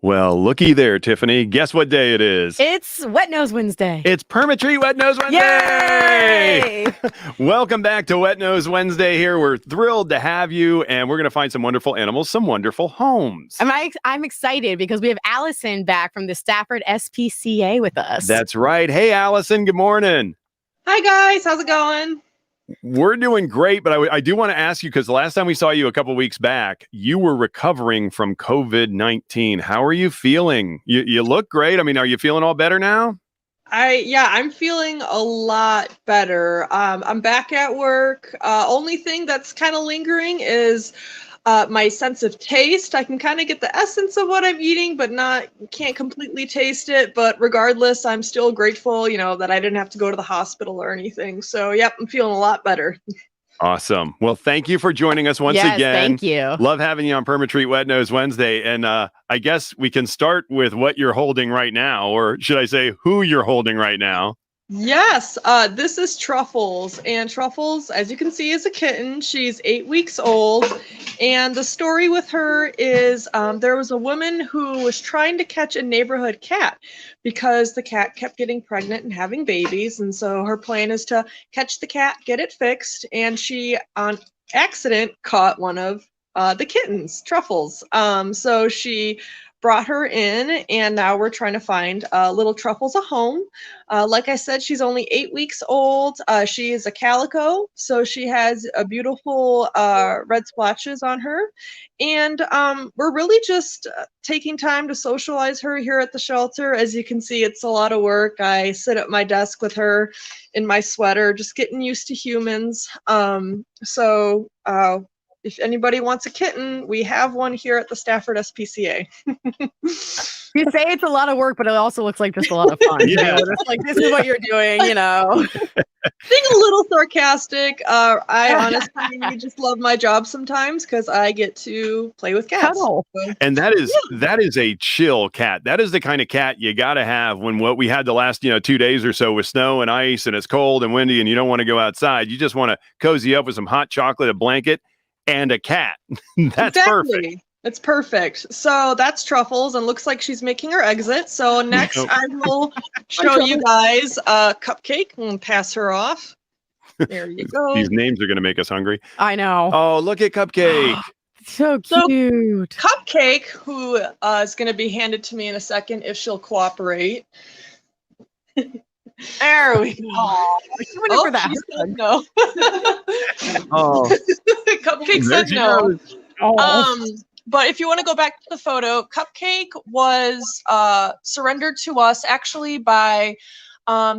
Well, looky there, Tiffany. Guess what day it is? It's Wet Nose Wednesday. It's Perma Tree Wet Nose Wednesday! Yay! Welcome back to Wet Nose Wednesday here. We're thrilled to have you, and we're going to find some wonderful animals, some wonderful homes. I'm excited because we have Allison back from the Stafford SPCA with us. That's right. Hey, Allison, good morning. Hi, guys. How's it going? We're doing great, but I do want to ask you, because the last time we saw you a couple weeks back, you were recovering from COVID-19. How are you feeling? You look great. I mean, are you feeling all better now? I'm feeling a lot better. I'm back at work. Only thing that's kind of lingering is my sense of taste. I can kind of get the essence of what I'm eating, but can't completely taste it. But regardless, I'm still grateful, that I didn't have to go to the hospital or anything. So, yep, I'm feeling a lot better. Awesome. Well, thank you for joining us once again. Thank you. Love having you on Perma Tree Wet Nose Wednesday. And I guess we can start with what you're holding right now, or should I say who you're holding right now? Yes, this is Truffles, and Truffles, as you can see, is a kitten. She's 8 weeks old, and the story with her is there was a woman who was trying to catch a neighborhood cat because the cat kept getting pregnant and having babies, and so her plan is to catch the cat, get it fixed, and she, on accident, caught one of the kittens, Truffles. So she brought her in, and now we're trying to find little Truffles a home. Like I said, she's only 8 weeks old. She is a calico, so she has a beautiful red splotches on her. And we're really just taking time to socialize her here at the shelter. As you can see, it's a lot of work. I sit at my desk with her in my sweater, just getting used to humans. If anybody wants a kitten, we have one here at the Stafford SPCA. You say it's a lot of work, but it also looks like just a lot of fun. Yeah. It's like, this is what you're doing, Being a little sarcastic, I honestly just love my job sometimes because I get to play with cats. Cuddle. And that is a chill cat. That is the kind of cat you got to have when what we had the last 2 days or so with snow and ice and it's cold and windy and you don't want to go outside. You just want to cozy up with some hot chocolate, a blanket, and a cat. That's perfect. It's perfect. So that's Truffles, and looks like she's making her exit. So next I will show you guys Cupcake and pass her off. There you go. These names are going to make us hungry. I know. Oh, look at Cupcake. So cute. Cupcake, who is going to be handed to me in a second if she'll cooperate. There we go. She went in for that. She said no. Oh, Cupcake said no. Oh. But if you want to go back to the photo, Cupcake was surrendered to us actually by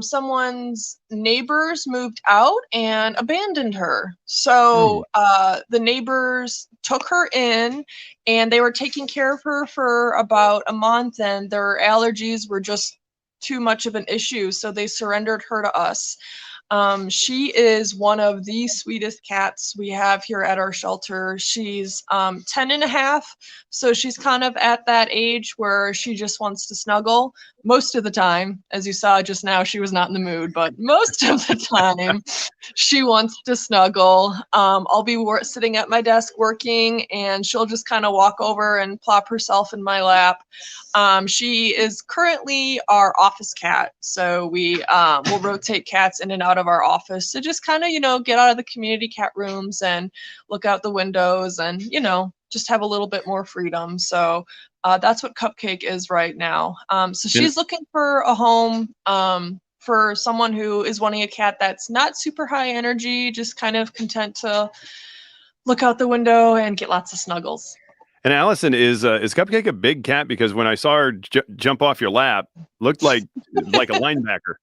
someone's neighbors moved out and abandoned her. So the neighbors took her in, and they were taking care of her for about a month, and their allergies were just too much of an issue, so they surrendered her to us. She is one of the sweetest cats we have here at our shelter. She's 10 and a half, so she's kind of at that age where she just wants to snuggle most of the time. As you saw just now, she was not in the mood, but most of the time she wants to snuggle. I'll be sitting at my desk working, and she'll just kind of walk over and plop herself in my lap. She is currently our office cat, so we will rotate cats in and out of our office to just kind of, get out of the community cat rooms and look out the windows and, just have a little bit more freedom. So that's what Cupcake is right now. So she's looking for a home for someone who is wanting a cat that's not super high energy, just kind of content to look out the window and get lots of snuggles. And Allison, is Cupcake a big cat? Because when I saw her jump off your lap, looked like a linebacker.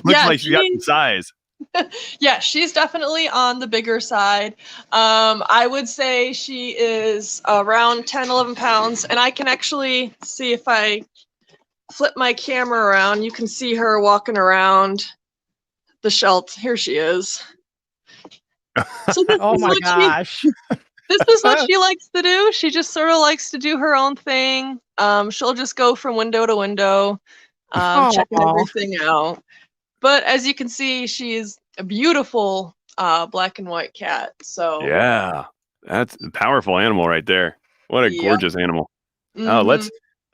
Looks like she got some size. Yeah, she's definitely on the bigger side. I would say she is around 10, 11 pounds. And I can actually see, if I flip my camera around, you can see her walking around the shelter. Here she is. So Oh my gosh. This is what she likes to do. She just sort of likes to do her own thing. She'll just go from window to window, checking everything out. But as you can see, she's a beautiful black and white cat. So yeah, that's a powerful animal right there. What a gorgeous animal. Oh,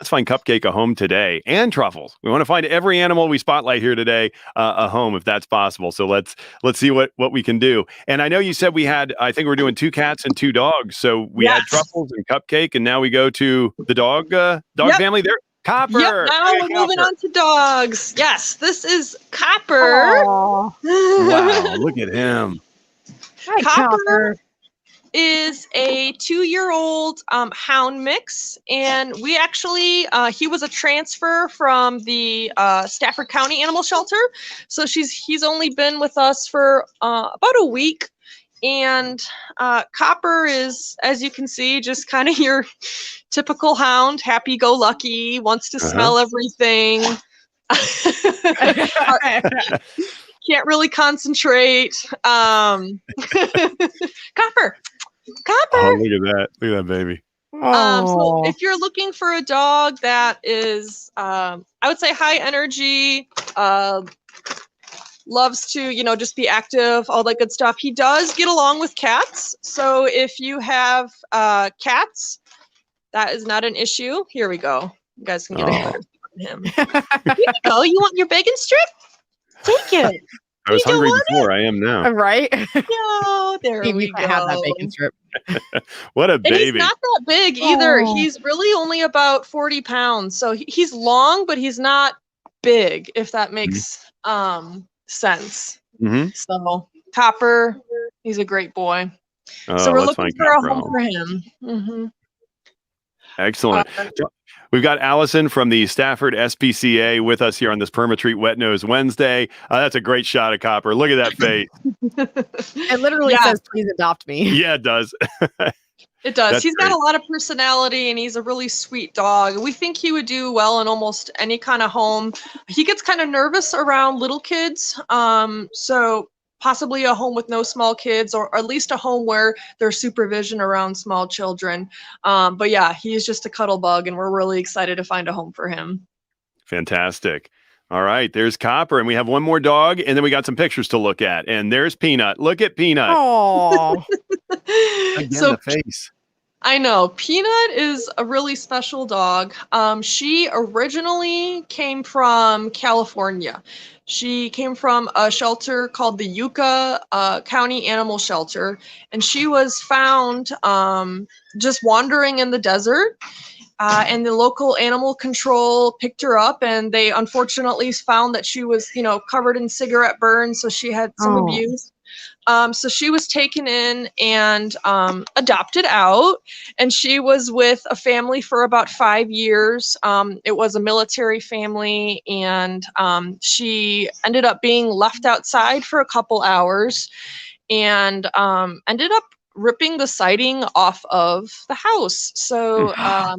let's find Cupcake a home today, and Truffles. We want to find every animal we spotlight here today a home, if that's possible. So let's see what we can do. And I know you said I think we're doing 2 cats and 2 dogs. So we had Truffles and Cupcake, and now we go to the dog family there. Copper. Yep, now we're moving on to dogs. Yes, this is Copper. Aw. Wow, look at him. Hi, Copper is a 2-year-old hound mix, and we actually he was a transfer from the Stafford County Animal Shelter, so he's only been with us for about a week. And Copper is, as you can see, just kind of your typical hound, happy-go-lucky, wants to smell everything. Can't really concentrate. Copper. Oh, look at that. Look at that baby. So if you're looking for a dog that is, I would say high energy, loves to, just be active, all that good stuff. He does get along with cats. So if you have cats, that is not an issue. Here we go. You guys can get a better look at him. Here you go. You want your bacon strip? Take it. I was hungry before. I am now. Right? No, there we go. Have that bacon strip. What a baby. And he's not that big either. He's really only about 40 pounds. So he's long, but he's not big, if that makes sense. So Copper, he's a great boy. So we're looking for a home for him. Excellent. We've got Allison from the Stafford SPCA with us here on this Perma Treat Wet Nose Wednesday. That's a great shot of Copper. Look at that face. It literally says, "Please adopt me." Yeah, it does. It does. He's got a lot of personality, and he's a really sweet dog. We think he would do well in almost any kind of home. He gets kind of nervous around little kids. So possibly a home with no small kids, or at least a home where there's supervision around small children. But yeah, he's just a cuddle bug, and we're really excited to find a home for him. Fantastic. All right, there's Copper, and we have one more dog, and then we got some pictures to look at. And there's Peanut. Look at Peanut. Oh, again, so the face. I know. Peanut is a really special dog. She originally came from California. She came from a shelter called the Yucca County Animal Shelter, and she was found just wandering in the desert. And the local animal control picked her up, and they unfortunately found that she was, covered in cigarette burns, so she had some abuse. So she was taken in and adopted out, and she was with a family for about 5 years. It was a military family, and she ended up being left outside for a couple hours, and ended up ripping the siding off of the house. So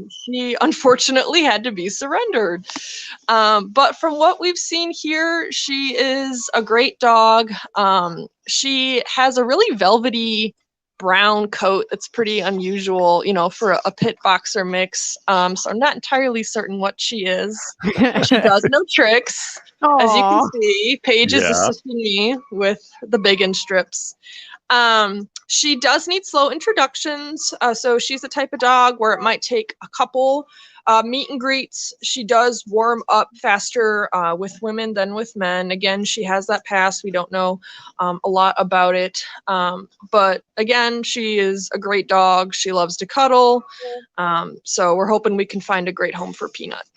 she unfortunately had to be surrendered. But from what we've seen here, she is a great dog. She has a really velvety brown coat that's pretty unusual, for a pit boxer mix. So I'm not entirely certain what she is. She does no tricks. As you can see, Paige is assisting me with the bacon strips. She does need slow introductions. So she's the type of dog where it might take a couple meet and greets. She does warm up faster with women than with men. Again, she has that past. We don't know a lot about it. But again, she is a great dog. She loves to cuddle. So we're hoping we can find a great home for Peanut.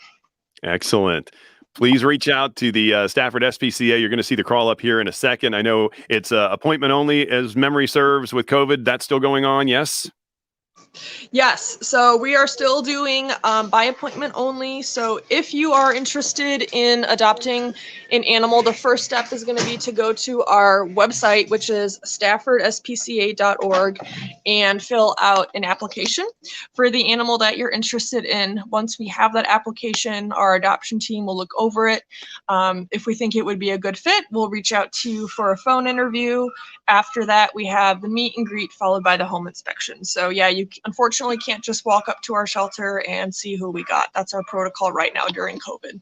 Excellent. Please reach out to the Stafford SPCA. You're going to see the crawl up here in a second. I know it's appointment only, as memory serves, with COVID. That's still going on, yes? Yes, so we are still doing by appointment only. So if you are interested in adopting an animal, the first step is going to be to go to our website, which is staffordspca.org, and fill out an application for the animal that you're interested in. Once we have that application, our adoption team will look over it. If we think it would be a good fit, we'll reach out to you for a phone interview. After that, we have the meet and greet followed by the home inspection. So yeah, you unfortunately can't just walk up to our shelter and see who we got. That's our protocol right now during COVID.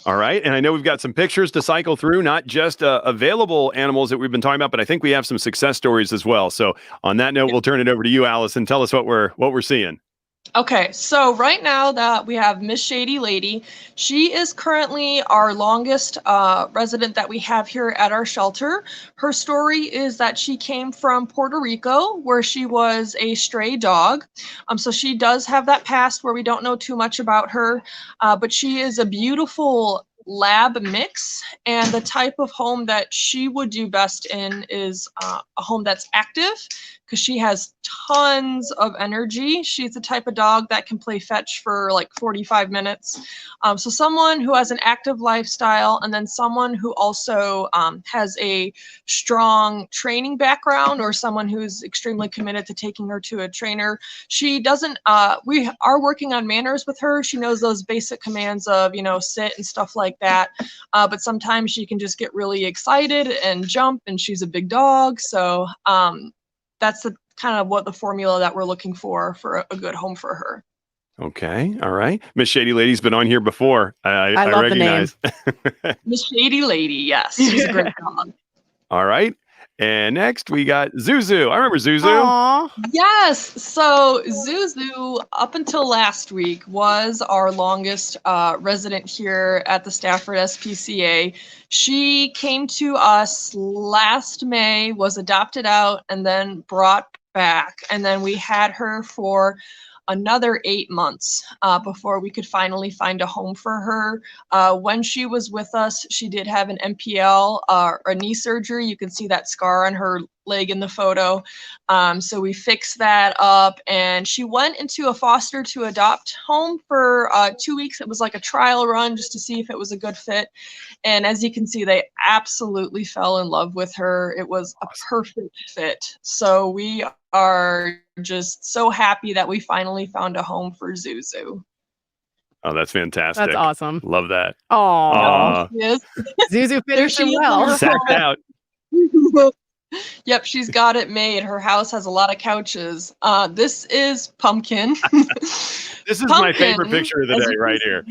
All right. And I know we've got some pictures to cycle through, not just available animals that we've been talking about, but I think we have some success stories as well. So on that note, we'll turn it over to you, Allison. Tell us what we're seeing. Okay, so right now that we have Miss Shady Lady, she is currently our longest resident that we have here at our shelter. Her story is that she came from Puerto Rico, where she was a stray dog. So she does have that past where we don't know too much about her, but she is a beautiful lab mix, and the type of home that she would do best in is a home that's active because she has tons of energy. She's the type of dog that can play fetch for like 45 minutes. So someone who has an active lifestyle, and then someone who also has a strong training background, or someone who's extremely committed to taking her to a trainer. She doesn't, we are working on manners with her. She knows those basic commands of, sit and stuff like that. But sometimes she can just get really excited and jump, and she's a big dog. So that's the kind of what the formula that we're looking for a good home for her. Okay. All right. Miss Shady Lady's been on here before. I love recognize. the name. Miss Shady Lady, yes, she's a great dog. All right. And next we got Zuzu. I remember Zuzu. Aw. Yes, so Zuzu, up until last week, was our longest resident here at the Stafford SPCA. She came to us last May, was adopted out, and then brought back. And then we had her for another 8 months before we could finally find a home for her. When she was with us, she did have an MPL, a knee surgery. You can see that scar on her leg in the photo. So we fixed that up, and she went into a foster to adopt home for 2 weeks. It was like a trial run just to see if it was a good fit. And as you can see, they absolutely fell in love with her. It was a perfect fit. So we are just so happy that we finally found a home for Zuzu. Oh, that's fantastic. That's awesome. Love that. Aw. Yes. Zuzu There finished she it is in well. her Sacked out. Yep, she's got it made. Her house has a lot of couches. This is Pumpkin. This is my favorite picture of the day right here.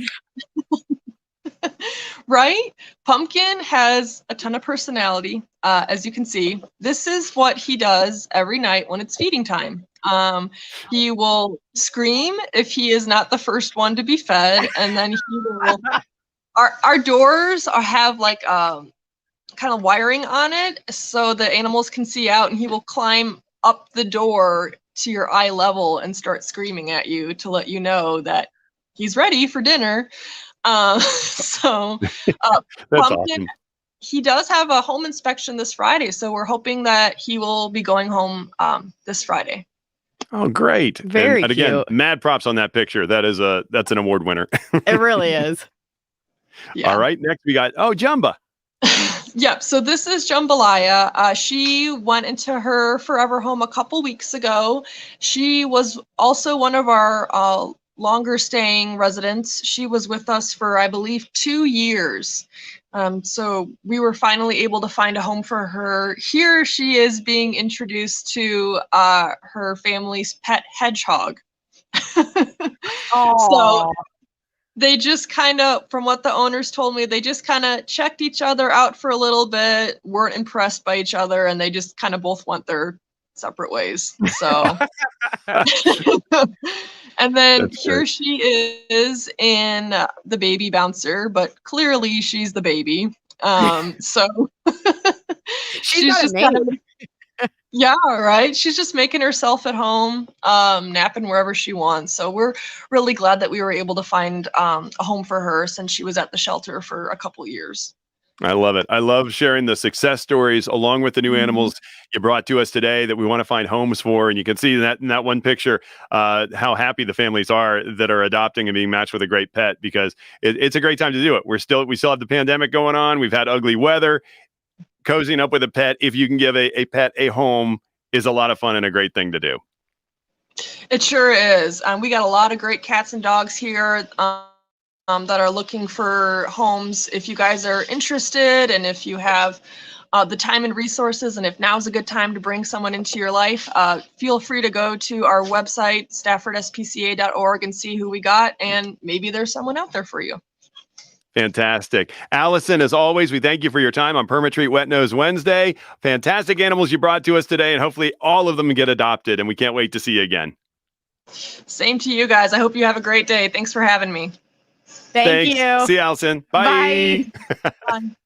Right? Pumpkin has a ton of personality, as you can see. This is what he does every night when it's feeding time. He will scream if he is not the first one to be fed, and then he will. Our doors have like kind of wiring on it, so the animals can see out, and he will climb up the door to your eye level and start screaming at you to let you know that he's ready for dinner. So That's Pumpkin, awesome. he does have a home inspection this Friday, so we're hoping that he will be going home this Friday. Oh, great. Very and again, cute. mad props on that picture. That's an award winner. It really is. Yeah. All right. Next we got Jumba. Yep. So this is Jambalaya. She went into her forever home a couple weeks ago. She was also one of our longer staying residents. She was with us for, I believe, 2 years. So we were finally able to find a home for her. Here she is being introduced to her family's pet hedgehog. So they just kind of, from what the owners told me, they just kind of checked each other out for a little bit, weren't impressed by each other, and they just kind of both went their separate ways. So, and then That's here great. she is in the baby bouncer, but clearly she's the baby. So she's got a just name. kind of, yeah, right. She's just making herself at home, napping wherever she wants. So we're really glad that we were able to find a home for her since she was at the shelter for a couple years. I love it. I love sharing the success stories along with the new animals you brought to us today that we want to find homes for. And you can see that in that one picture, how happy the families are that are adopting and being matched with a great pet, because it's a great time to do it. We still have the pandemic going on. We've had ugly weather. Cozying up with a pet, if you can give a pet a home, is a lot of fun and a great thing to do. It sure is. We got a lot of great cats and dogs here that are looking for homes. If you guys are interested, and if you have the time and resources, and if now's a good time to bring someone into your life, feel free to go to our website, staffordspca.org, and see who we got, and maybe there's someone out there for you. Fantastic. Allison, as always, we thank you for your time on Perma Treat Wet Nose Wednesday. Fantastic animals you brought to us today, and hopefully all of them get adopted, and we can't wait to see you again. Same to you guys. I hope you have a great day. Thanks for having me. Thank Thanks. you. See you, Allison. Bye. Bye. Bye.